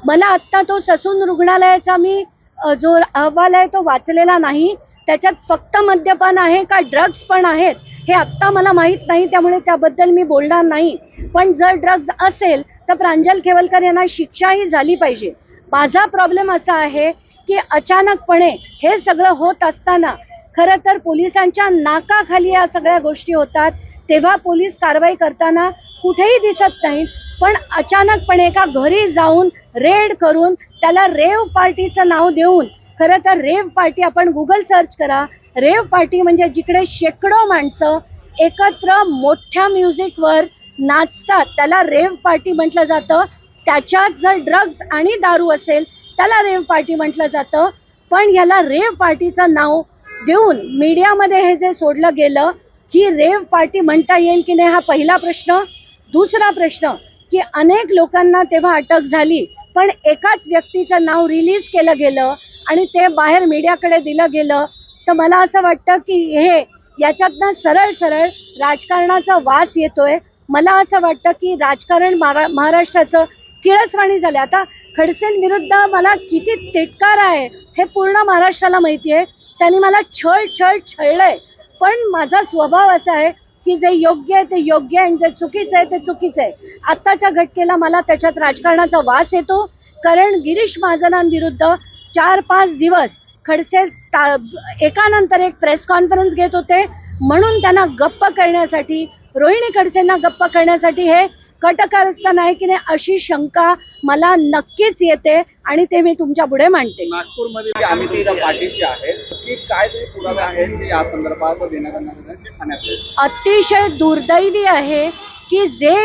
मला आत्ता तो ससून रुग्णालयाचा मी जो अहवाल आहे तो वाचलेला नाही. त्याच्यात फक्त मद्यपान आहे का ड्रग्ज पण आहेत हे आत्ता मला माहीत नाही, त्यामुळे त्याबद्दल मी बोलणार नाही. पण जर ड्रग्ज असेल तर प्रांजल खेवलकर यांना शिक्षाही झाली पाहिजे. माझा प्रॉब्लेम असा आहे की अचानकपणे हे सगळं होत असताना खरं तर पोलिसांच्या नाकाखाली या सगळ्या गोष्टी होतात, तेव्हा पोलीस कारवाई करताना कुठेही दिसत नाहीत. पण अचानकपणे एका घरी जाऊन रेड करून त्याला रेव पार्टीचं नाव देऊन, खरं तर रेव पार्टी आपण गुगल सर्च करा, रेव पार्टी म्हणजे जिकडे शेकडो माणसं एकत्र मोठ्या म्युझिकवर नाचतात त्याला रेव पार्टी म्हटलं जातं. त्याच्यात जर ड्रग्ज आणि दारू असेल त्याला रेव पार्टी म्हटलं जातं. पण याला रेव पार्टीचं नाव देऊन मीडियामध्ये हे जे सोडलं गेलं, ही रेव पार्टी म्हणता येईल की नाही हा पहिला प्रश्न. दुसरा प्रश्न की अनेक लोकांना तेव्हा अटक झाली, पण एकाच व्यक्तीचं नाव रिलीज केलं गेलं आणि ते बाहेर मीडियाकडे दिलं गेलं. तर मला असं वाटतं की हे याच्यातनं सरळ सरळ राजकारणाचा वास येतोय. मला असं वाटतं की राजकारण महाराष्ट्राचं किळसवाणी झालं. आता खडसेंविरुद्ध मला किती तिटकार आहे हे पूर्ण महाराष्ट्राला माहिती आहे. त्यांनी मला छळलंय, पण माझा स्वभाव असा आहे की जे योग्य आहे ते योग्य आहे आणि जे चुकीचं आहे ते चुकीचं आहे. आत्ताच्या घटनेला मला त्याच्यात राजकारणाचा वास येतो, कारण गिरीश महाजनांविरुद्ध 4-5 दिवस खडसे एकानंतर एक प्रेस कॉन्फरन्स घेत होते, म्हणून त्यांना गप्प करण्यासाठी, रोहिणी खडसेंना गप्प करण्यासाठी हे कटकारस्थान आहे की नाही अशी शंका मला नक्कीच येते आणि ते मी तुमच्या पुढे मांडते. नागपूरमध्ये आम्ही पाठीशी आहे की काय तरी पुरावे आहेत या संदर्भात देण्यात अतिशय दुर्दैवी आहे की जे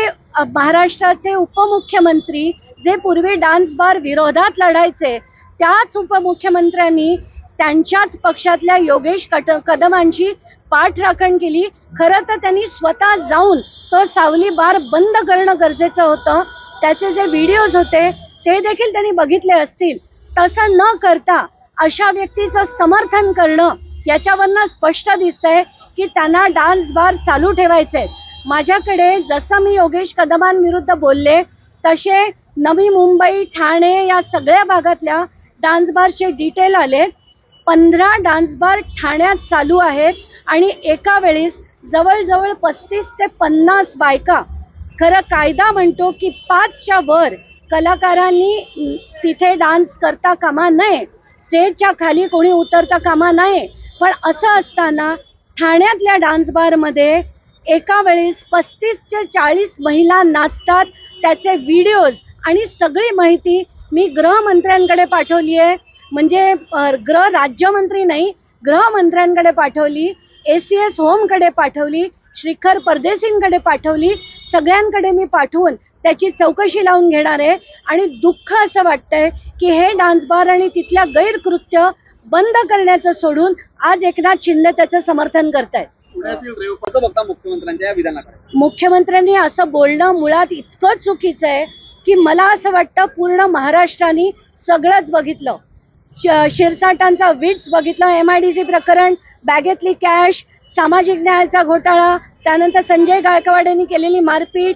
महाराष्ट्राचे उपमुख्यमंत्री जे पूर्वी डान्स बार विरोधात लढायचे त्याच उपमुख्यमंत्र्यांनी त्यांच्याच पक्षातल्या योगेश कदमांची पाठराखण केली. खरं तर त्यांनी स्वतः जाऊन तो सावली बार बंद करणं गरजेचं होतं. त्याचे जे व्हिडिओज होते ते देखील त्यांनी बघितले असतील. तसं न करता अशा व्यक्तीचं समर्थन करणं याच्यावरनं स्पष्ट दिसतंय की त्यांना डान्स बार चालू ठेवायचे. माझ्याकडे जसं मी योगेश कदमांविरुद्ध बोलले तसे नवी मुंबई, ठाणे या सगळ्या भागातल्या डान्स बारचे डिटेल आले. 15 डान्स बार ठाण्यात चालू आहेत आणि एका वेळेस जवळजवळ 35 ते 50 बायका. खरं कायदा म्हणतो की 5च्या वर कलाकारांनी तिथे डान्स करता कामा नये, स्टेजच्या खाली कोणी उतरता कामा नये. पण असं असताना ठाण्यातल्या डान्स बारमध्ये एका वेळेस 35 ते 40 महिला नाचतात. त्याचे व्हिडिओज आणि सगळी माहिती मी गृहमंत्र्यांकडे पाठवली आहे, म्हणजे गृह राज्यमंत्री नाही गृहमंत्र्यांकडे पाठवली, ACS होमकडे पाठवली, श्रीखर परदेशींकडे पाठवली. सगळ्यांकडे मी पाठवून त्याची चौकशी लावून घेणार आहे. आणि दुःख असं वाटतंय की हे डान्स बार आणि तिथल्या गैरकृत्य बंद करण्याचं सोडून आज एकनाथ शिंदे त्याचं समर्थन करतायत. मुख्यमंत्र्यांच्या या विधानाकडे मुख्यमंत्र्यांनी असं बोलणं मुळात इतकं चुकीचं आहे की मला असं वाटतं पूर्ण महाराष्ट्राने सगळंच बघितलं. शिरसाटांचा विट्स बघितलं, MIDC प्रकरण, बॅगेतली कॅश, सामाजिक न्यायाचा घोटाळा, त्यानंतर संजय गायकवाड यांनी केलेली मारपीट,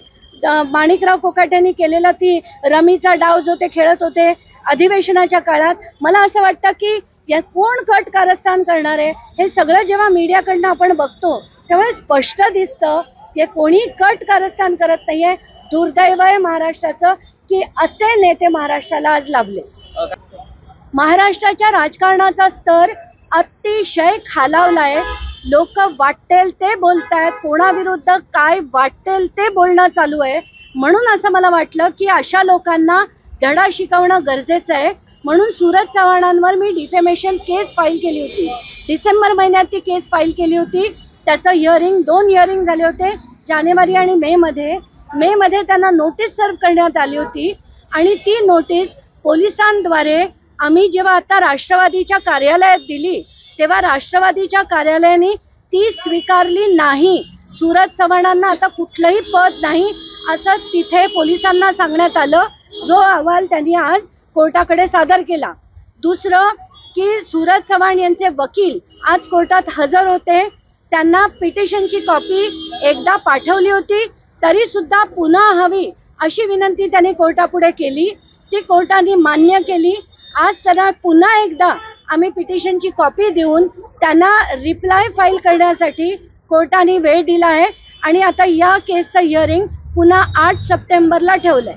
माणिकराव कोकाटे यांनी केलेला ती रमीचा डाव जो ते खेळत होते अधिवेशनाच्या काळात. मला असं वाटतं की या कोण कट कारस्थान करणार आहे हे सगळं जेव्हा मीडियाकडनं आपण बघतो त्यामुळे स्पष्ट दिसतं की कोणी कट कारस्थान करत नाहीये. दुर्दैव आहे महाराष्ट्राचं की असे नेते महाराष्ट्राला आज लाभले. महाराष्ट्राच्या राजकारणाचा स्तर अतिशय खालावलाय. लोक वाटेल ते बोलतायत, कोणाविरुद्ध काय वाटेल ते बोलणं चालू आहे. म्हणून असं मला वाटलं की अशा लोकांना धडा शिकवणं गरजेचं आहे. म्हणून सूरज चव्हाणांवर मी डिफेमेशन केस फाईल केली होती. डिसेंबर महिन्यात ती केस फाईल केली होती. त्याचं हिअरिंग 2 हिअरिंग झाले होते, जानेवारी आणि मे मध्ये त्यांना नोटीस सर्व करण्यात आली होती आणि ती नोटीस पोलिसांद्वारे आम्ही जेव्हा आता राष्ट्रवादीच्या कार्यालयात दिली तेव्हा राष्ट्रवादीच्या कार्यालयाने ती स्वीकारली नाही. सूरज चव्हाणांना आता कुठलंही पद नाही असं तिथे पोलिसांना सांगण्यात आलं, जो अहवाल त्यांनी आज कोर्टाकडे सादर केला. दुसरं की सूरज चव्हाण यांचे वकील आज कोर्टात हजर होते. त्यांना पिटिशनची कॉपी एकदा पाठवली होती तरी सुद्धा पुन्हा हवी अशी विनंती त्यांनी कोर्टापुढे केली. ती कोर्टाने मान्य केली. आज त्यांना पुन्हा एकदा आम्ही पिटिशनची कॉपी देऊन त्यांना रिप्लाय फाईल करण्यासाठी कोर्टाने वेळ दिला आहे आणि आता या केसचं हिअरिंग पुन्हा 8 सप्टेंबरला ठेवलंय.